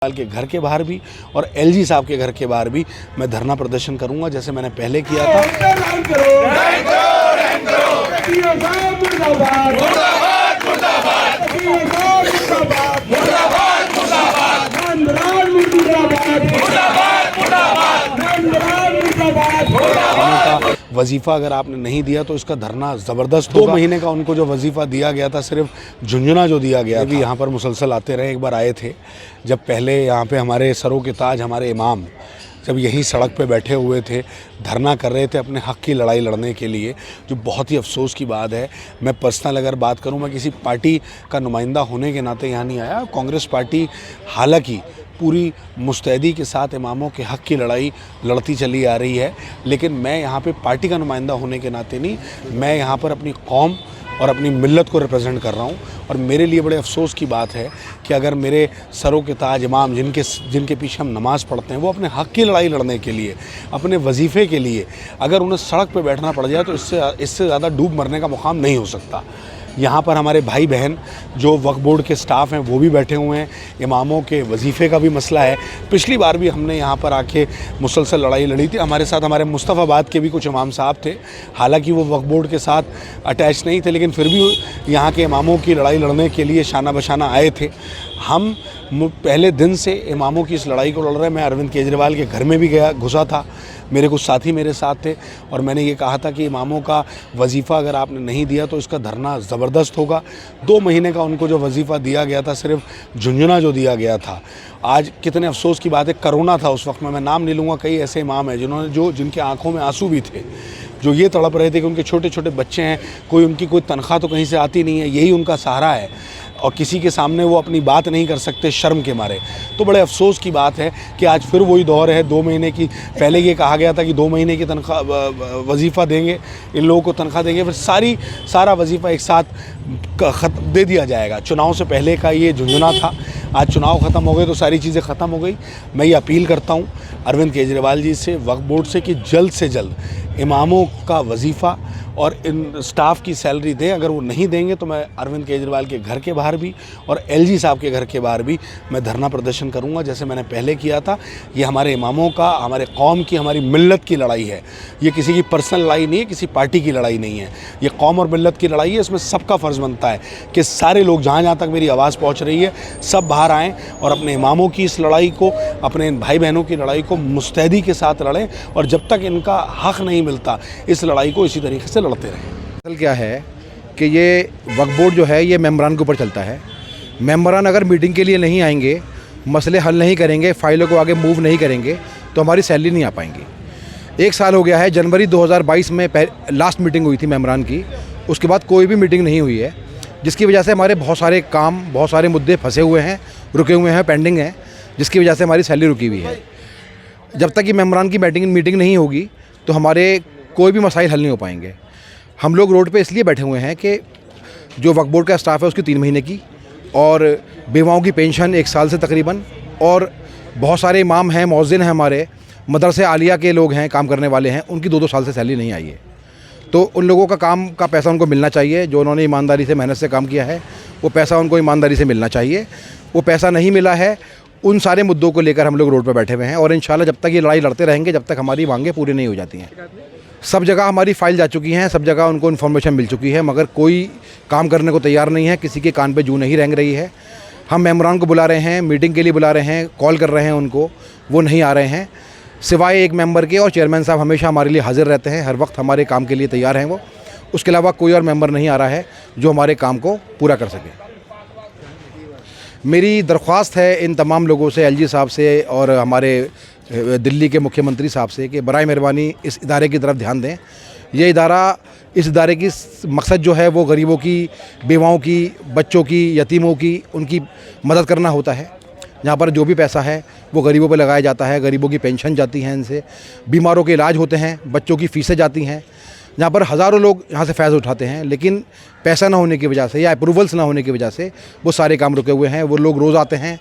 के घर के बाहर भी और एलजी साहब के घर के बाहर भी मैं धरना प्रदर्शन करूंगा, जैसे मैंने पहले किया था। वजीफ़ा अगर आपने नहीं दिया तो इसका धरना ज़बरदस्त होगा। 2 महीने का उनको जो वजीफ़ा दिया गया था, सिर्फ झुंझुना जो दिया गया भी यहाँ पर मुसलसल आते रहे। एक बार आए थे जब पहले यहाँ पे हमारे सरों के ताज हमारे इमाम जब यही सड़क पे बैठे हुए थे, धरना कर रहे थे अपने हक़ की लड़ाई लड़ने के लिए, जो बहुत ही अफसोस की बात है। मैं पर्सनल अगर बात करूँ, मैं किसी पार्टी का नुमाइंदा होने के नाते यहाँ नहीं आया। कांग्रेस पार्टी हालांकि पूरी मुस्तैदी के साथ इमामों के हक़ की लड़ाई लड़ती चली आ रही है, लेकिन मैं यहाँ पे पार्टी का नुमाइंदा होने के नाते नहीं, मैं यहाँ पर अपनी कौम और अपनी मिल्लत को रिप्रेजेंट कर रहा हूँ। और मेरे लिए बड़े अफसोस की बात है कि अगर मेरे सरों के ताज इमाम जिनके पीछे हम नमाज़ पढ़ते हैं, वो अपने हक़ की लड़ाई लड़ने के लिए, अपने वजीफ़े के लिए अगर उन्हें सड़क पर बैठना पड़ जाए तो इससे ज़्यादा डूब मरने का मुकाम नहीं हो सकता। यहाँ पर हमारे भाई बहन जो वक्फ बोर्ड के स्टाफ हैं वो भी बैठे हुए हैं। इमामों के वजीफ़े का भी मसला है। पिछली बार भी हमने यहाँ पर आके मुसलसल लड़ाई लड़ी थी। हमारे साथ हमारे मुस्तफ़ाबाद के भी कुछ इमाम साहब थे, हालांकि वो वक्फ बोर्ड के साथ अटैच नहीं थे, लेकिन फिर भी यहाँ के इमामों की लड़ाई लड़ने के लिए शाना बशाना आए थे। हम पहले दिन से इमामों की इस लड़ाई को लड़ रहे हैं। मैं अरविंद केजरीवाल के घर में भी घुसा था, मेरे कुछ साथी मेरे साथ थे, और मैंने ये कहा था कि इमामों का वजीफ़ा अगर आपने नहीं दिया तो इसका धरना ज़बरदस्त होगा। 2 महीने का उनको जो वजीफ़ा दिया गया था, सिर्फ झुंझुना जो दिया गया था। आज कितने अफसोस की बात है, कोरोना था उस वक्त में, मैं नाम नहीं लूँगा, कई ऐसे इमाम हैं जिनके आँखों में आंसू भी थे, जो ये तड़प रहे थे कि उनके छोटे छोटे बच्चे हैं, उनकी कोई तनख्वाह तो कहीं से आती नहीं है, यही उनका सहारा है, और किसी के सामने वो अपनी बात नहीं कर सकते शर्म के मारे। तो बड़े अफसोस की बात है कि आज फिर वही दौर है। 2 महीने की, पहले ये कहा गया था कि 2 महीने की तनख्वाह वजीफ़ा देंगे, इन लोगों को तनख्वाह देंगे, फिर सारा वजीफ़ा एक साथ दे दिया जाएगा। चुनाव से पहले का ये झुंझुना था। आज चुनाव ख़त्म हो गए तो सारी चीज़ें ख़त्म हो गई। मैं ये अपील करता हूँ अरविंद केजरीवाल जी से, वक्फ बोर्ड से, कि जल्द से जल्द इमामों का वजीफ़ा और इन स्टाफ की सैलरी दें। अगर वो नहीं देंगे तो मैं अरविंद केजरीवाल के घर के बाहर भी और एलजी साहब के घर के बाहर भी मैं धरना प्रदर्शन करूंगा, जैसे मैंने पहले किया था। ये हमारे इमामों का, हमारे कौम की, हमारी मिल्लत की लड़ाई है। ये किसी की पर्सनल लड़ाई नहीं है, किसी पार्टी की लड़ाई नहीं है, ये कौम और मिल्लत की लड़ाई है। इसमें सबका फ़र्ज़ बनता है कि सारे लोग, जहाँ तक मेरी आवाज़ पहुँच रही है, सब बाहर आएँ और अपने इमामों की इस लड़ाई को, अपने इन भाई बहनों की लड़ाई को मुस्तैदी के साथ लड़ें, और जब तक इनका हक़ नहीं मिलता इस लड़ाई को इसी तरीके से लड़ते रहें। असल क्या है कि ये वक्फ बोर्ड जो है ये मेंबरान के ऊपर चलता है। मेंबरान अगर मीटिंग के लिए नहीं आएंगे, मसले हल नहीं करेंगे, फाइलों को आगे मूव नहीं करेंगे, तो हमारी सैलरी नहीं आ पाएंगी। 1 साल हो गया है, जनवरी 2022 में लास्ट मीटिंग हुई थी मेंबरान की, उसके बाद कोई भी मीटिंग नहीं हुई है, जिसकी वजह से हमारे बहुत सारे काम, बहुत सारे मुद्दे फंसे हुए हैं, रुके हुए हैं, पेंडिंग हैं, जिसकी वजह से हमारी सैलरी रुकी हुई है। जब तक कि मेंबरान की मीटिंग नहीं होगी तो हमारे कोई भी मसाइल हल नहीं हो पाएंगे। हम लोग रोड पे इसलिए बैठे हुए हैं कि जो वक्फ बोर्ड का स्टाफ है उसकी 3 महीने की, और बेवाओं की पेंशन 1 साल से तकरीबन, और बहुत सारे इमाम हैं, मौज़िन हैं, हमारे मदरसे आलिया के लोग हैं, काम करने वाले हैं, उनकी 2-2 साल से सैलरी नहीं आई है। तो उन लोगों का काम का पैसा उनको मिलना चाहिए, जो उन्होंने ईमानदारी से, मेहनत से काम किया है, वो पैसा उनको ईमानदारी से मिलना चाहिए। वो पैसा नहीं मिला है, उन सारे मुद्दों को लेकर हम लोग रोड पर बैठे हुए हैं, और इंशाल्लाह जब तक ये लड़ाई लड़ते रहेंगे, जब तक हमारी मांगें पूरी नहीं हो जाती हैं। सब जगह हमारी फ़ाइल जा चुकी हैं, सब जगह उनको इन्फॉर्मेशन मिल चुकी है, मगर कोई काम करने को तैयार नहीं है, किसी के कान पे जूं नहीं रेंग रही है। हम मेंबरान को बुला रहे हैं, मीटिंग के लिए बुला रहे हैं, कॉल कर रहे हैं उनको, वो नहीं आ रहे हैं, सिवाय एक मेंबर के। और चेयरमैन साहब हमेशा हमारे लिए हाजिर रहते हैं, हर वक्त हमारे काम के लिए तैयार हैं वो। उसके अलावा कोई और मेंबर नहीं आ रहा है जो हमारे काम को पूरा कर सके। मेरी दरख्वास्त है इन तमाम लोगों से, एलजी साहब से और हमारे दिल्ली के मुख्यमंत्री साहब से, कि बराए मेहरबानी इस इदारे की तरफ ध्यान दें। ये इस इदारे की मकसद जो है वो गरीबों की, बेवाओं की, बच्चों की, यतीमों की, उनकी मदद करना होता है। यहाँ पर जो भी पैसा है वो गरीबों पर लगाया जाता है, गरीबों की पेंशन जाती हैं, इनसे बीमारों के इलाज होते हैं, बच्चों की फ़ीसें जाती हैं। यहाँ पर हज़ारों लोग यहाँ से फ़ैज़ उठाते हैं, लेकिन पैसा ना होने की वजह से या अप्रूवल्स ना होने की वजह से वो सारे काम रुके हुए हैं। वो लोग रोज़ आते हैं,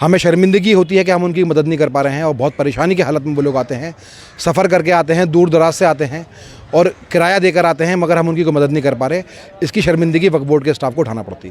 हमें शर्मिंदगी होती है कि हम उनकी मदद नहीं कर पा रहे हैं, और बहुत परेशानी की हालत में वो लोग आते हैं, सफ़र करके आते हैं, दूर दराज से आते हैं और किराया देकर आते हैं, मगर हम उनकी कोई मदद नहीं कर पा रहे। इसकी शर्मिंदगी वक्फ बोर्ड के स्टाफ को उठाना पड़ती है।